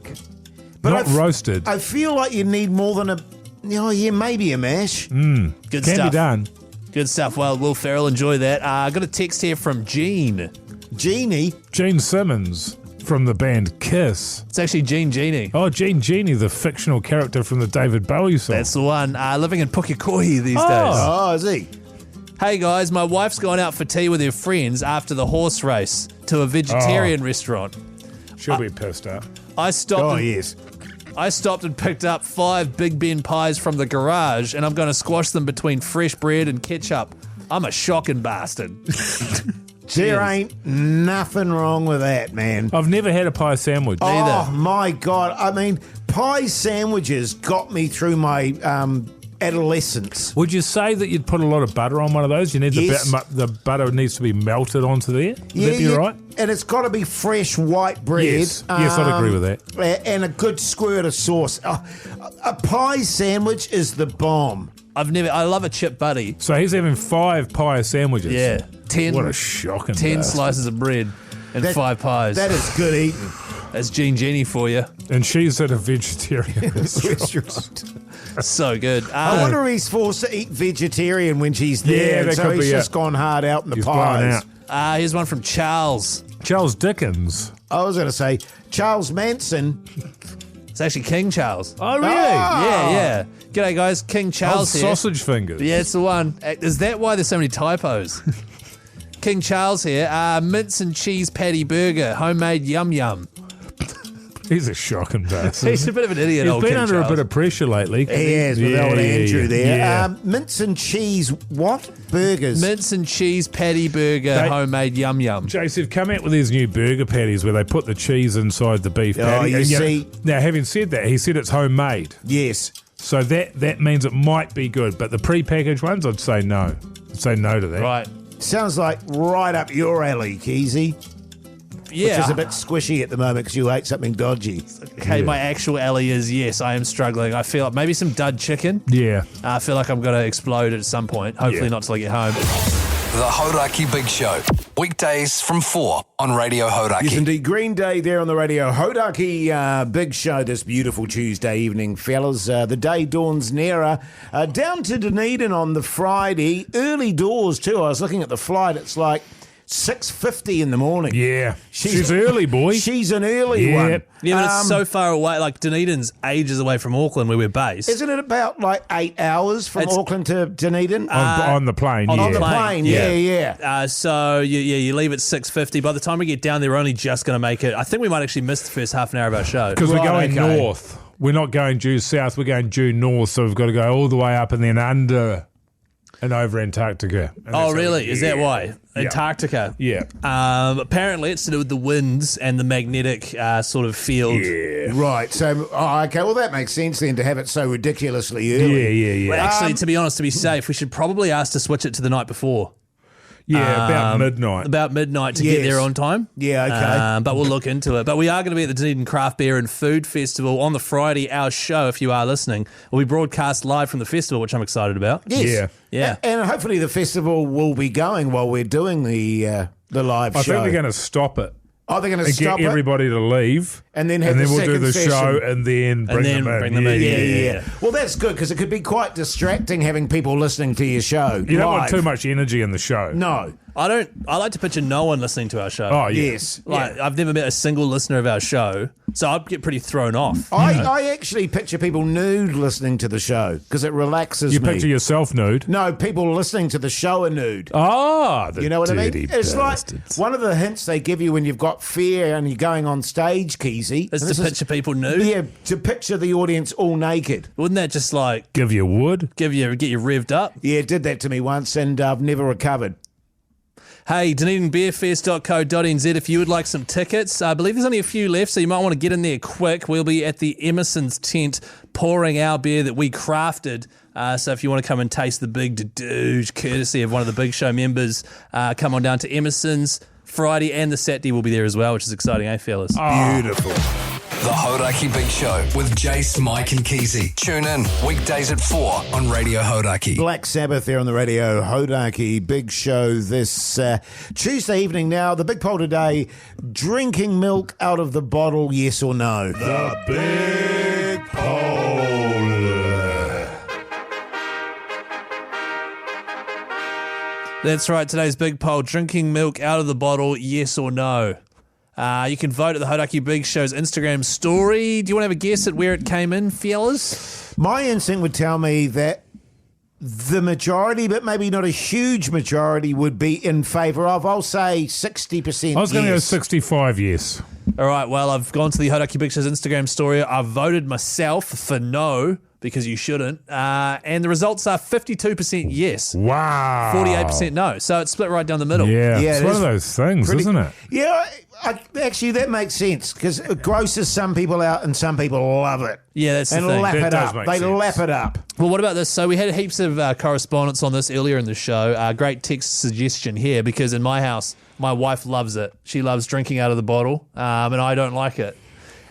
But Not roasted. I feel like you need more than maybe a mash. Good Can stuff. be done. Good stuff. Well, Will Ferrell, enjoy that. I got a text here from Gene. Gene Simmons from the band Kiss. It's actually Genie. Oh, Genie, the fictional character from the David Bowie song. That's the one. Living in Pukekohe these days. Oh, is he? Hey guys, my wife's gone out for tea with her friends after the horse race to a vegetarian restaurant. She'll be pissed up. I stopped. Yes. I stopped and picked up 5 Big Ben pies from the garage, and I'm going to squash them between fresh bread and ketchup. I'm a shocking bastard. There ain't nothing wrong with that, man. I've never had a pie sandwich. Oh, my God. I mean, pie sandwiches got me through my adolescence. Would you say that you'd put a lot of butter on one of those? You need the butter needs to be melted onto there? Would that be right? And it's got to be fresh white bread. Yes, I'd agree with that. And a good squirt of sauce. A pie sandwich is the bomb. I love a chip buddy. So he's having 5 pie sandwiches. Yeah. 10. What a shocking 10 bastard. slices of bread and 5 pies. That is good eating. That's Genie for you. And she's at a vegetarian restaurant. So good. I wonder if he's forced to eat vegetarian when she's there. Yeah, that so could he's be just it. gone hard out in the He's pies. blown out. Here's one from Charles. Charles Dickens. I was going to say Charles Manson. It's actually King Charles. Oh, really? Yeah. G'day, guys. King Charles here. Sausage fingers. Yeah, it's the one. Is that why there's so many typos? King Charles here. Mince and cheese patty burger. Homemade yum yum. He's a shocking bastard. He's a bit of an idiot, He's old been King under Charles. a bit of pressure lately. He has with old Andrew there. Yeah. Mince and cheese, what? Burgers. Mince and cheese patty burger. Homemade yum yum. Jase have come out with these new burger patties where they put the cheese inside the beef patty. you And see. Now, having said that, he said it's homemade. Yes. So that means it might be good. But the pre-packaged ones, I'd say no. I'd say no to that. Right. Sounds like right up your alley, Keyzie. Yeah. Which is a bit squishy at the moment because you ate something dodgy. Okay, my actual alley is, yes, I am struggling. I feel like maybe some dud chicken. Yeah. I feel like I'm going to explode at some point. Hopefully not till I get home. The Hauraki Big Show. Weekdays from 4 on Radio Hauraki. Yes, indeed. Green Day there on the Radio Hauraki Big Show this beautiful Tuesday evening, fellas. The day dawns nearer. Down to Dunedin on the Friday. Early doors, too. I was looking at the flight. It's like 6:50 in the morning. Yeah. She's early, boy. She's an early one. Yeah, but it's so far away. Like, Dunedin's ages away from Auckland, where we're based. Isn't it about like 8 hours from Auckland to Dunedin? On the plane, on yeah. the plane, yeah. So you leave at 6:50. By the time we get down there, we're only just going to make it. I think we might actually miss the first half an hour of our show. Because we're going north. We're not going due south. We're going due north. So we've got to go all the way up and then under and over Antarctica. And Oh, really? Is that why? Antarctica. Yeah. Apparently, it's to do with the winds and the magnetic sort of field. Yeah. Right. So, okay. Well, that makes sense then to have it so ridiculously early. Yeah. Well, actually, to be honest, to be safe, we should probably ask to switch it to the night before. Yeah, about midnight. About midnight to get there on time. Yeah, okay. But we'll look into it. But we are going to be at the Dunedin Craft Beer and Food Festival on the Friday. Our show, if you are listening, will be broadcast live from the festival, which I'm excited about. Yes. Yeah. And hopefully the festival will be going while we're doing the live show. I think they're going to stop it. Oh, they're going to and stop get everybody to leave. And then have and the then we'll do second the session. show and then bring them in. Yeah. Well, that's good because it could be quite distracting having people listening to your show. You don't want live. too much energy in the show. No. I like to picture no one listening to our show. Oh, yeah. Yes. I've never met a single listener of our show, so I'd get pretty thrown off. I actually picture people nude listening to the show because it relaxes You me. picture yourself nude? No, people listening to the show are nude. The You know what I mean? dirty It's bastards. like one of the hints they give you when you've got fear and you're going on stage, Keyzie. It's to picture people nude? Yeah, to picture the audience all naked. Wouldn't that just like Give you wood? get you revved up? Yeah, it did that to me once and I've never recovered. Hey, DunedinBeerFest.co.nz if you would like some tickets. I believe there's only a few left, so you might want to get in there quick. We'll be at the Emerson's tent pouring our beer that we crafted. So if you want to come and taste the big douche, courtesy of one of the Big Show members, come on down to Emerson's. Friday and the Saturday will be there as well, which is exciting, eh, fellas? Beautiful. The Hauraki Big Show with Jase, Mike and Keyzie. Tune in weekdays at 4 on Radio Hauraki. Black Sabbath there on the Radio Hauraki Big Show this Tuesday evening. Now, the big poll today, drinking milk out of the bottle, yes or no? The big poll. That's right, today's big poll, drinking milk out of the bottle, yes or no? You can vote at the Hauraki Big Show's Instagram story. Do you want to have a guess at where it came in, fellas? My instinct would tell me that the majority, but maybe not a huge majority, would be in favour of, I'll say 60%. I was going to go yes. 65, yes. All right, well, I've gone to the Hauraki Big Show's Instagram story. I've voted myself for no, because you shouldn't. And the results are 52% yes. Wow. 48% no. So it's split right down the middle. Yeah, Yeah, it's it one is of those things, pretty- isn't it? Yeah, actually, that makes sense because it grosses some people out and some people love it. Yeah, that's the and thing. lap That it does up. make They sense. lap it up. Well, what about this? So we had heaps of correspondence on this earlier in the show. Great text suggestion here because in my house, my wife loves it. She loves drinking out of the bottle, and I don't like it.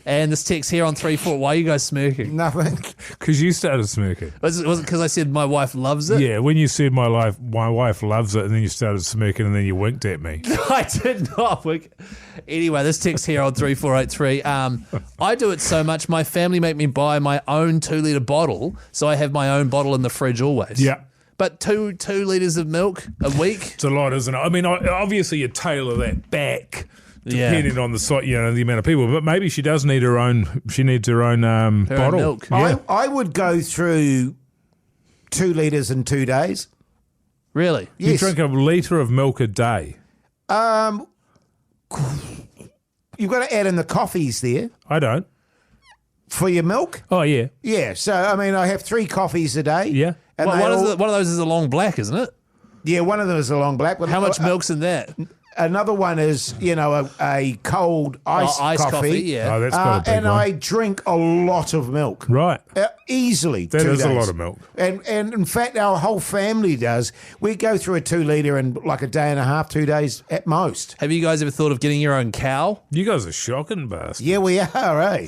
And this text here on 3-4, why are you guys smirking? Nothing. Because you started smirking. Was it because I said my wife loves it? Yeah, when you said my wife loves it, and then you started smirking, and then you winked at me. I did not. Anyway, this text here on 3483. I do it so much, my family make me buy my own 2-litre bottle, so I have my own bottle in the fridge always. Yeah. But two litres of milk a week? It's a lot, isn't it? I mean, obviously you tailor that back depending on the site, the amount of people. But maybe she does need her own. She needs her own bottle. Own milk. Yeah. I would go through 2 litres in 2 days. Really? You Yes. drink a litre of milk a day. You've got to add in the coffees there I don't. for your milk. Oh yeah, Yeah, so I mean, I have 3 coffees a day. yeah. and Well, they one all- of those is a long black, isn't it? yeah, one of them is a long black. How much milk's in that? Another one is, a cold iced coffee, yeah. Oh, that's got a big and one. I drink a lot of milk. Right. Easily. That 2 is a days. lot of milk. And in fact, our whole family does. We go through a 2 litre in like a day and a half, 2 days at most. Have you guys ever thought of getting your own cow? You guys are shocking bastards. Yeah, we are, eh?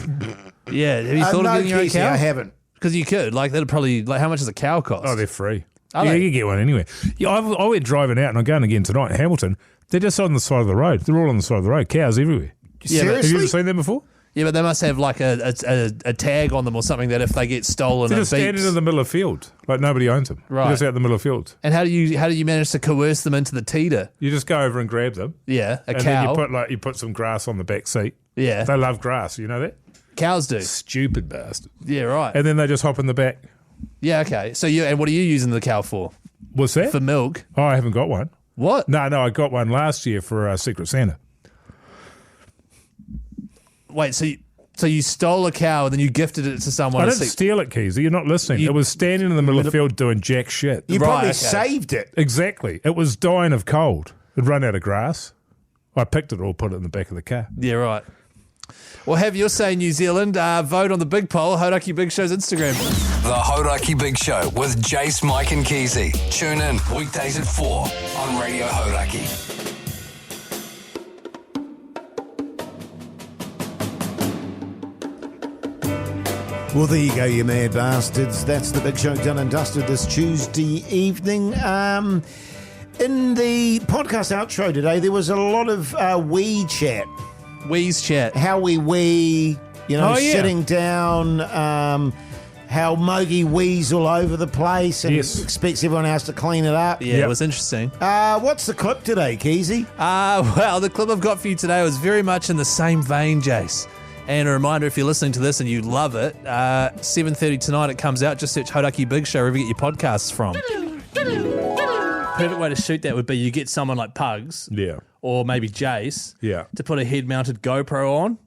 Yeah. Have you thought no, of getting your own Keyzie, cow? I haven't. Because you could. Like, that'd probably, how much does a cow cost? Oh, they're free. Are yeah, they? you get one anywhere. Yeah, I went driving out, and I'm going again tonight in Hamilton. They're just on the side of the road. They're all on the side of the road. Cows everywhere. Yeah, but- Have you ever seen them before? Yeah, but they must have like a tag on them or something that if they get stolen, They're it just standing beeps. in the middle of field, like nobody owns them. Right. They're just out in the middle of field. And how do you manage to coerce them into the teeter? You just go over and grab them. Yeah, a and cow. then you put some grass on the back seat. Yeah. They love grass. You know that? Cows do. Stupid bastard. Yeah, right. And then they just hop in the back. Yeah, okay. So and what are you using the cow for? What's that? For milk. Oh, I haven't got one. What? No, I got one last year for Secret Santa. Wait, so you stole a cow and then you gifted it to someone? I to didn't steal it, Keyzie. You're not listening. It was standing in the middle of the field doing jack shit. You Right, probably okay. saved it. Exactly. It was dying of cold. It'd run out of grass. I picked it all, put it in the back of the car. Yeah, right. Well, have your say, New Zealand. Vote on the big poll, Hauraki Big Show's Instagram. The Hauraki Big Show with Jase, Mike and Keyzie. Tune in weekdays at 4 on Radio Hauraki. Well, there you go, you mad bastards. That's the Big Show done and dusted this Tuesday evening. In the podcast outro today, there was a lot of wee chat. Wee's chat. How we wee, Oh, yeah. sitting down, how Mogi wheezes all over the place and expects everyone else to clean it up. Yeah, it was interesting. What's the clip today, Keyzie? Well, the clip I've got for you today was very much in the same vein, Jase. And a reminder, if you're listening to this and you love it, 7:30 tonight it comes out. Just search Hauraki Big Show wherever you get your podcasts from. Perfect way to shoot that would be you get someone like Pugs, or maybe Jase, to put a head-mounted GoPro on,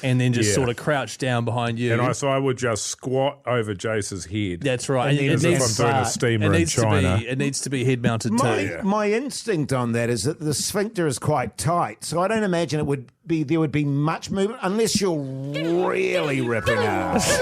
and then just sort of crouch down behind you. And so I would just squat over Jace's head. That's right. And as if I'm doing a steamer in China. It needs to be head-mounted too. My instinct on that is that the sphincter is quite tight, so I don't imagine there would be much movement unless you're really ripping ass.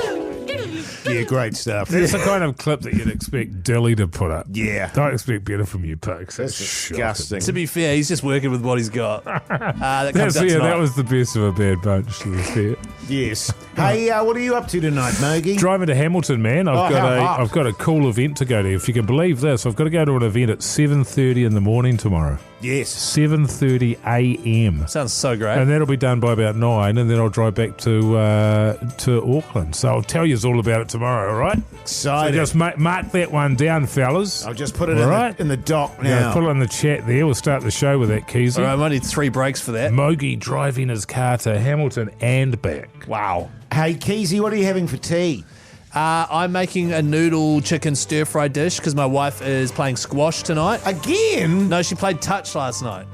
Yeah, great stuff. That's the kind of clip that you'd expect Dilly to put up. Yeah. Don't expect better from you, Pugs. That's disgusting. To be fair, he's just working with what he's got. That was the best of a bad bunch, to be fair. Yes. Hey, what are you up to tonight, Mogi? Driving to Hamilton, man. I've got a cool event to go to. If you can believe this, I've got to go to an event at 7:30 in the morning tomorrow. Yes. 7:30 a.m. Sounds so great. And that'll be done by about 9, and then I'll drive back to Auckland. So I'll tell you all about it tomorrow, all right? Excited. So just mark that one down, fellas. I'll just put it in the doc now. Yeah, put it in the chat there. We'll start the show with that, Keyzie. All right, I might need 3 breaks for that. Mogi driving his car to Hamilton and back. Wow. Hey, Keyzie, what are you having for tea? I'm making a noodle chicken stir-fry dish because my wife is playing squash tonight. Again? No, she played touch last night.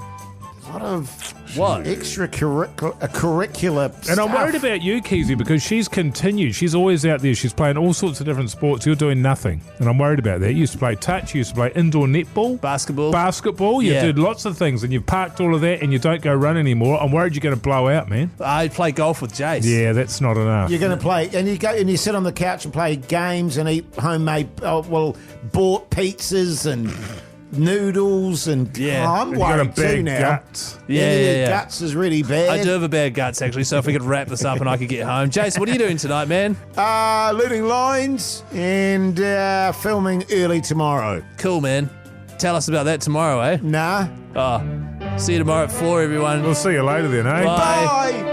What extracurricular stuff. And I'm worried about you, Keyzie, because she's continued. She's always out there. She's playing all sorts of different sports. You're doing nothing. And I'm worried about that. You used to play touch. You used to play indoor netball. Basketball. You did lots of things. And you've parked all of that and you don't go run anymore. I'm worried you're going to blow out, man. I play golf with Jase. Yeah, that's not enough. You're going to play, and you go and you sit on the couch and play games and eat homemade, bought pizzas and noodles and I'm worried too now. Guts. Yeah. Guts is really bad. I do have a bad guts actually, so if we could wrap this up and I could get home. Jase, what are you doing tonight, man? Looting lines and filming early tomorrow. Cool, man. Tell us about that tomorrow, eh? Nah. See you tomorrow at 4, everyone. We'll see you later then, eh? Bye.